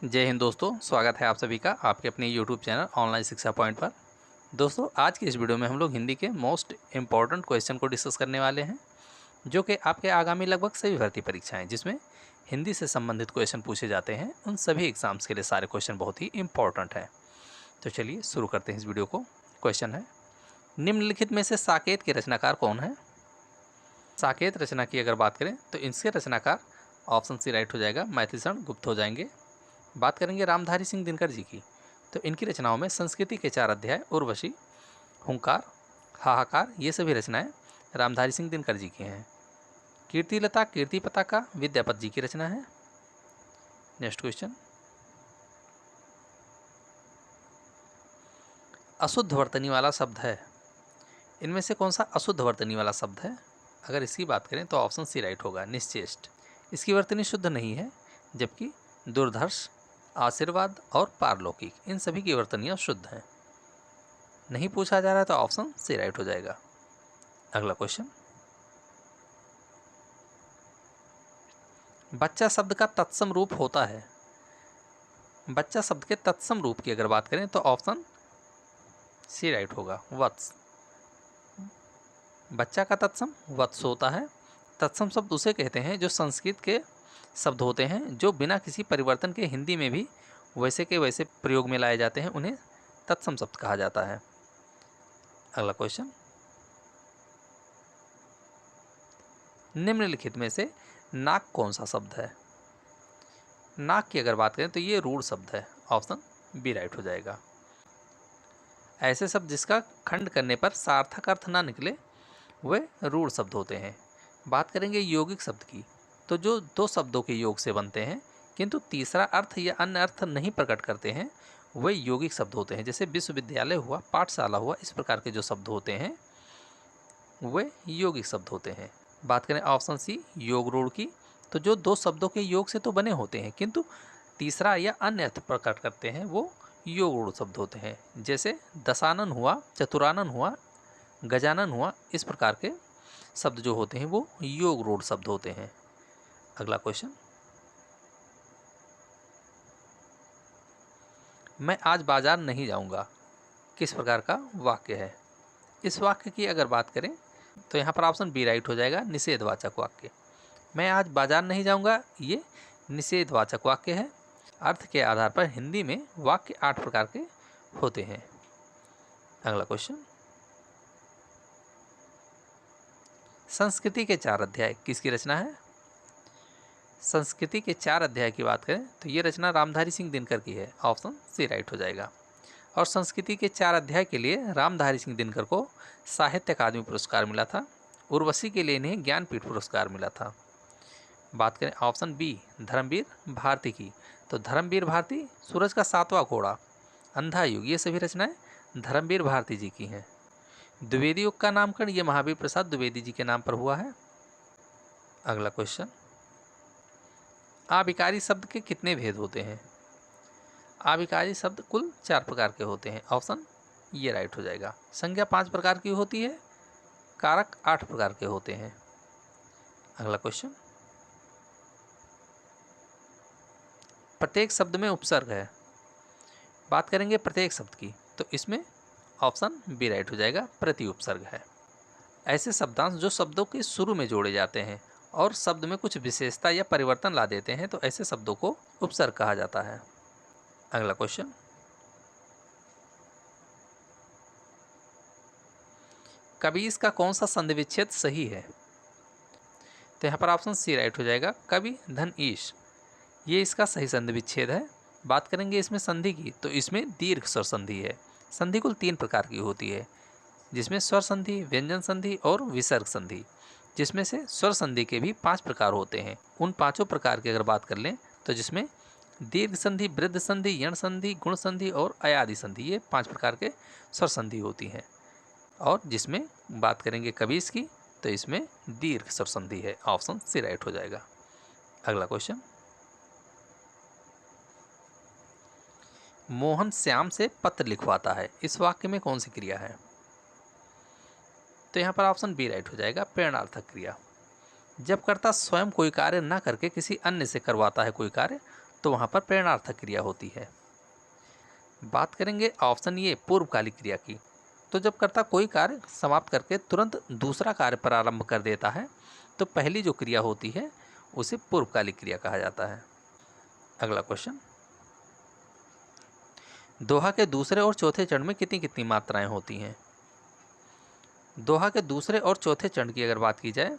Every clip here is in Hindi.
जय हिंद दोस्तों, स्वागत है आप सभी का आपके अपने यूट्यूब चैनल ऑनलाइन शिक्षा पॉइंट पर। दोस्तों, आज की इस वीडियो में हम लोग हिंदी के मोस्ट इम्पॉर्टेंट क्वेश्चन को डिस्कस करने वाले हैं, जो कि आपके आगामी लगभग सभी भर्ती परीक्षाएं जिसमें हिंदी से संबंधित क्वेश्चन पूछे जाते हैं, उन सभी एग्जाम्स के लिए सारे क्वेश्चन बहुत ही इंपॉर्टेंट हैं। तो चलिए शुरू करते हैं इस वीडियो को। क्वेश्चन है, निम्नलिखित में से साकेत के रचनाकार कौन है? साकेत रचना की अगर बात करें तो इसके रचनाकार ऑप्शन सी राइट हो जाएगा, मैथिलीशरण गुप्त हो जाएंगे। बात करेंगे रामधारी सिंह दिनकर जी की, तो इनकी रचनाओं में संस्कृति के 4 अध्याय, उर्वशी, हुंकार, हाहाकार, ये सभी रचनाएं रामधारी सिंह दिनकर जी की हैं। कीर्तिलता कीर्ति पताका विद्यापति जी की रचना है। नेक्स्ट क्वेश्चन, अशुद्ध वर्तनी वाला शब्द है, इनमें से कौन सा अशुद्ध वर्तनी वाला शब्द है? अगर इसकी बात करें तो ऑप्शन सी राइट होगा, निश्चेष्ट। इसकी वर्तनी शुद्ध नहीं है, जबकि दुर्धर्ष, आशीर्वाद और पारलौकिक, इन सभी की वर्तनियाँ शुद्ध हैं। नहीं पूछा जा रहा है तो ऑप्शन सी राइट हो जाएगा। अगला क्वेश्चन, बच्चा शब्द का तत्सम रूप होता है। बच्चा शब्द के तत्सम रूप की अगर बात करें तो ऑप्शन सी राइट होगा, वत्स। बच्चा का तत्सम वत्स होता है। तत्सम शब्द उसे कहते हैं जो संस्कृत के शब्द होते हैं, जो बिना किसी परिवर्तन के हिंदी में भी वैसे के वैसे प्रयोग में लाए जाते हैं, उन्हें तत्सम शब्द कहा जाता है। अगला क्वेश्चन, निम्नलिखित में से नाक कौन सा शब्द है? नाक की अगर बात करें तो ये रूढ़ शब्द है, ऑप्शन बी राइट हो जाएगा। ऐसे शब्द जिसका खंड करने पर सार्थक अर्थ ना निकले वे रूढ़ शब्द होते हैं। बात करेंगे यौगिक शब्द की, तो जो दो शब्दों के योग से बनते हैं किंतु तीसरा अर्थ या अन्य अर्थ नहीं प्रकट करते हैं, वे यौगिक शब्द होते हैं। जैसे विश्वविद्यालय हुआ, पाठशाला हुआ, इस प्रकार के जो शब्द होते हैं वे यौगिक शब्द होते हैं। बात करें ऑप्शन सी योग रूढ़ की, तो जो दो शब्दों के योग से तो बने होते हैं किंतु तीसरा या अन्य अर्थ प्रकट करते हैं, वो योग रूढ़ शब्द होते हैं। जैसे दशानन हुआ, चतुरानन हुआ, गजानन हुआ, इस प्रकार के शब्द जो होते हैं वो योग रूढ़ शब्द होते हैं। अगला क्वेश्चन, मैं आज बाजार नहीं जाऊंगा, किस प्रकार का वाक्य है? इस वाक्य की अगर बात करें तो यहाँ पर ऑप्शन बी राइट हो जाएगा, निषेधवाचक वाक्य। मैं आज बाजार नहीं जाऊंगा, ये निषेधवाचक वाक्य है। अर्थ के आधार पर हिंदी में वाक्य 8 प्रकार के होते हैं। अगला क्वेश्चन, संस्कृति के 4 अध्याय किसकी रचना है? संस्कृति के 4 अध्याय की बात करें तो ये रचना रामधारी सिंह दिनकर की है, ऑप्शन सी राइट हो जाएगा। और संस्कृति के 4 अध्याय के लिए रामधारी सिंह दिनकर को साहित्य अकादमी पुरस्कार मिला था। उर्वशी के लिए इन्हें ज्ञानपीठ पुरस्कार मिला था। बात करें ऑप्शन बी धर्मवीर भारती की, तो धर्मवीर भारती, सूरज का 7वां घोड़ा, अंधा युग, ये सभी रचनाएं धर्मवीर भारती जी की हैं। द्विवेदी युग का नामकरण ये महावीर प्रसाद द्विवेदी जी के नाम पर हुआ है। अगला क्वेश्चन, आविकारी शब्द के कितने भेद होते हैं? आविकारी शब्द कुल 4 प्रकार के होते हैं, ऑप्शन ये राइट हो जाएगा। संज्ञा 5 प्रकार की होती है, कारक 8 प्रकार के होते हैं। अगला क्वेश्चन, प्रत्येक शब्द में उपसर्ग है। बात करेंगे प्रत्येक शब्द की, तो इसमें ऑप्शन बी राइट हो जाएगा, प्रति उपसर्ग है। ऐसे शब्दांश जो शब्दों के शुरू में जोड़े जाते हैं और शब्द में कुछ विशेषता या परिवर्तन ला देते हैं, तो ऐसे शब्दों को उपसर्ग कहा जाता है। अगला क्वेश्चन, कबीस का कौन सा संधि विच्छेद सही है? तो यहाँ पर ऑप्शन सी राइट हो जाएगा, कवि धन ईश, ये इसका सही संधि विच्छेद है। बात करेंगे इसमें संधि की, तो इसमें दीर्घ स्वर संधि है। संधि कुल 3 प्रकार की होती है, जिसमें स्वर संधि, व्यंजन संधि और विसर्ग संधि, जिसमें से स्वर संधि के भी 5 प्रकार होते हैं। उन पांचों प्रकार की अगर बात कर लें तो जिसमें दीर्घ संधि, वृद्ध संधि, यण संधि, गुण संधि और अयादि संधि, ये 5 प्रकार के स्वर संधि होती हैं। और जिसमें बात करेंगे कबीस की, तो इसमें दीर्घ स्वर संधि है, ऑप्शन सी राइट हो जाएगा। अगला क्वेश्चन, मोहन श्याम से पत्र लिखवाता है, इस वाक्य में कौन सी क्रिया है? तो यहाँ पर ऑप्शन बी राइट हो जाएगा, प्रेरणार्थक क्रिया। जब कर्ता स्वयं कोई कार्य न करके किसी अन्य से करवाता है कोई कार्य, तो वहाँ पर प्रेरणार्थक क्रिया होती है। बात करेंगे ऑप्शन ए पूर्वकालिक क्रिया की। तो जब कर्ता कोई कार्य समाप्त करके तुरंत दूसरा कार्य प्रारंभ कर देता है तो पहली जो क्रिया होती है उसे पूर्वकालिक क्रिया कहा जाता है। अगला क्वेश्चन, दोहा के दूसरे और चौथे चरण में कितनी कितनी मात्राएं होती हैं? दोहा के दूसरे और चौथे चरण की अगर बात की जाए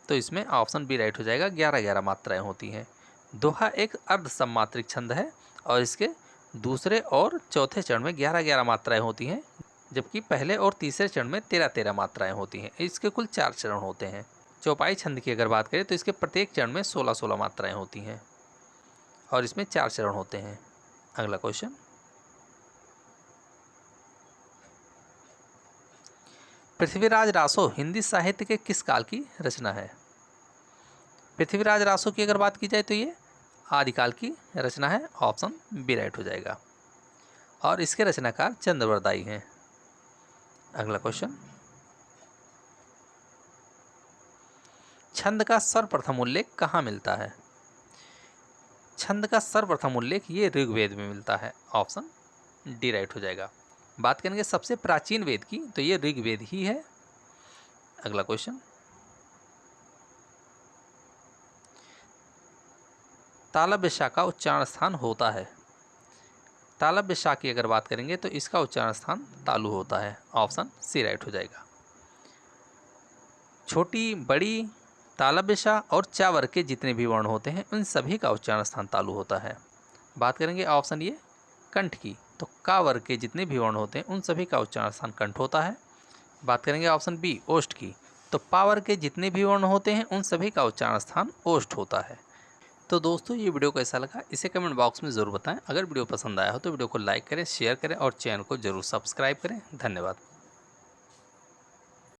तो इसमें ऑप्शन बी राइट हो जाएगा, 11 मात्राएं होती हैं। दोहा एक अर्ध सममात्रिक छंद है और इसके दूसरे और चौथे चरण में 11 मात्राएं होती हैं, जबकि पहले और तीसरे चरण में 13 मात्राएं होती हैं। इसके कुल 4 चरण होते हैं। चौपाई छंद की अगर बात करें तो इसके प्रत्येक चरण में 16 मात्राएं होती हैं और इसमें 4 चरण होते हैं। अगला क्वेश्चन, पृथ्वीराज रासो हिंदी साहित्य के किस काल की रचना है? पृथ्वीराज रासो की अगर बात की जाए तो ये आदिकाल की रचना है। ऑप्शन बी राइट हो जाएगा और इसके रचनाकार चंद्रवरदाई हैं। अगला क्वेश्चन, छंद का सर्वप्रथम उल्लेख कहाँ मिलता है? छंद का सर्वप्रथम उल्लेख ये ऋग्वेद में मिलता है। ऑप्शन डी राइट हो जाएगा। बात करेंगे सबसे प्राचीन वेद की तो ये ऋग्वेद ही है। अगला क्वेश्चन, तालव्य श का उच्चारण स्थान होता है? तालव्य श की अगर बात करेंगे तो इसका उच्चारण स्थान तालु होता है। ऑप्शन सी राइट हो जाएगा। छोटी बड़ी तालव्य श और चा वर्ग के जितने भी वर्ण होते हैं उन सभी का उच्चारण स्थान तालु होता है। बात करेंगे ऑप्शन ये कंठ की, तो का वर्ग के जितने भी वर्ण होते हैं उन सभी का उच्चारण स्थान कंठ होता है। बात करेंगे ऑप्शन बी ओष्ठ की, तो पा वर्ग के जितने भी वर्ण होते हैं उन सभी का उच्चारण स्थान ओष्ठ होता है। तो दोस्तों ये वीडियो कैसा लगा इसे कमेंट बॉक्स में ज़रूर बताएं। अगर वीडियो पसंद आया हो तो वीडियो को लाइक करें, शेयर करें और चैनल को जरूर सब्सक्राइब करें। धन्यवाद।